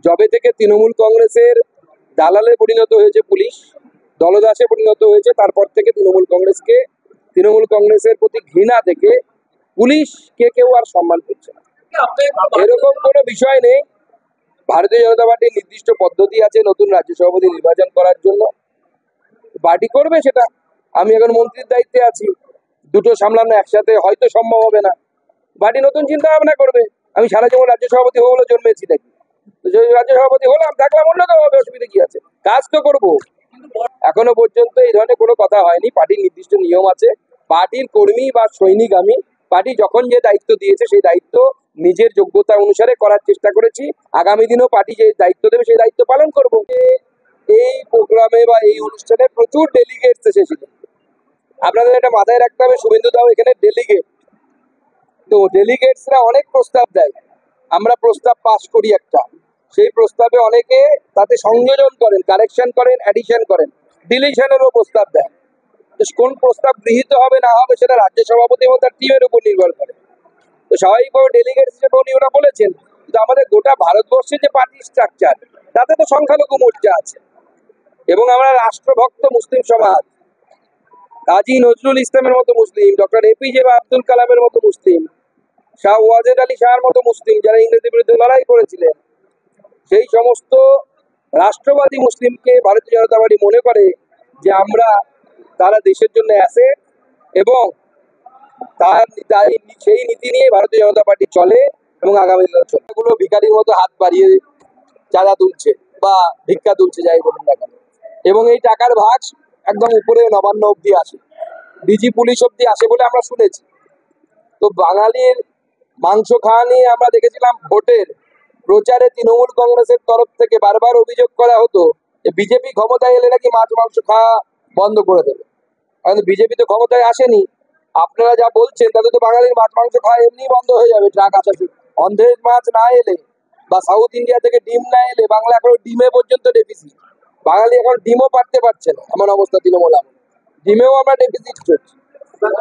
যবে থেকে তৃণমূল কংগ্রেসের দালালে পরিণত হয়েছে পুলিশ, দলদাসে পরিণত হয়েছে, তারপর থেকে তৃণমূল কংগ্রেসের প্রতি ঘৃণা থেকে পুলিশকে কেউ আর সম্মান করছে না। এরকম কোনো বিষয় নেই। ভারতীয় জনতা পার্টির নির্দিষ্ট পদ্ধতি আছে নতুন রাজ্য সভাপতি নির্বাচন করার জন্য। পার্টি করবে সেটা। আমি এখন মন্ত্রীর দায়িত্বে আছি, দুটো সামলানো একসাথে হয়তো সম্ভব হবে না। পার্টি নতুন চিন্তা ভাবনা করবে। আমি সারা জীবন রাজ্য সভাপতি হবো জন্মেছি নাকি? রাজ্য সভাপতি হলাম, থাকলাম, অন্য কেউ হবে, অসুবিধা কি আছে? কাজ তো করবো। এখনো পর্যন্ত এই ধরনের কোনো কথা হয়নি। পার্টির নির্দিষ্ট নিয়ম আছে। পার্টির কর্মী বা সৈনিক আমি। পার্টি যখন যে দায়িত্ব দিয়েছে সেই দায়িত্ব নিজের যোগ্যতা অনুসারে করার চেষ্টা করেছি। আগামী দিনেও পার্টি যে দায়িত্ব দেবে সেই দায়িত্ব পালন করবো। এই প্রোগ্রামে বা এই অনুষ্ঠানে প্রচুর ডেলিগেটস এসেছিল। আপনাদের এটা মাথায় রাখতে হবে, শুভেন্দু দাও এখানে ডেলিগেট। তো ডেলিগেটসরা অনেক প্রস্তাব দেয়, আমরা প্রস্তাব পাস করি একটা, সেই প্রস্তাবে অনেকে তাতে সংযোজন করেন, কারেকশন করেন, অ্যাডিশন করেন, ডিলিশনেরও প্রস্তাব দেয়। তো কোন প্রস্তাব গৃহীত হবে না হবে সেটা রাজ্য সভাপতি এবং তার টিমের উপর নির্ভর করে। তো স্বাভাবিকভাবে ডেলিগেট হিসেবে উনি ওরা বলেছেন, কিন্তু আমাদের গোটা ভারতবর্ষে যে পার্টি স্ট্রাকচার তাতে তো সংখ্যালঘু মোর্চা আছে এবং আমরা রাষ্ট্রভক্ত মুসলিম সমাজ। কাজী নজরুল ইসলামের মতো মুসলিম, ডক্টর এপিজে বা আব্দুল কালামের মতো মুসলিম, শাহ ওয়াজেদ আলী শাহর মতো মুসলিম যারা ইংরেজের বিরুদ্ধে লড়াই করেছিলেন, সেই সমস্ত রাষ্ট্রবাদী মুসলিমকে ভারতীয় জনতা পার্টি মনে করে যে তারা দেশের জন্য আসে এবং সেই নীতি নিয়ে ভারতীয় জনতা পার্টি চলে এবং আগামী দিনে ছোটগুলো ভিখারির মতো হাত বাড়িয়ে চাঁদা তুলছে বা ভিক্ষা তুলছে, যাই বলুন না কেন। এবং এই টাকার ভাগ একদম উপরে নবান্ন অব্দি আসে, ডিজি পুলিশ অব্দি আসে বলে আমরা শুনেছি। তো বাঙালির মাংস খাওয়া নিয়ে আমরা দেখেছিলাম ভোটের প্রচারে তৃণমূল কংগ্রেসের তরফ থেকে বারবার অভিযোগ করা হতো যে বিজেপি ক্ষমতায় এলে নাকি মাছ মাংস খাওয়া বন্ধ করে দেবে। কিন্তু বিজেপি তো ক্ষমতায় আসেনি। আপনারা যা বলছেন তাতে তো বাঙালির মাছ মাংস খাওয়া এমনি বন্ধ হয়ে যাবে। ট্রাক আসা অন্ধ্রের মাছ না এলে বা সাউথ ইন্ডিয়া থেকে ডিম না এলে, বাংলা এখন ডিমে পর্যন্ত ডেফিসিট। বাঙালি এখন ডিমও পারতে পারছে না, এমন অবস্থা তৃণমূল। ডিমেও আমরা ডেফিসিট চলছে।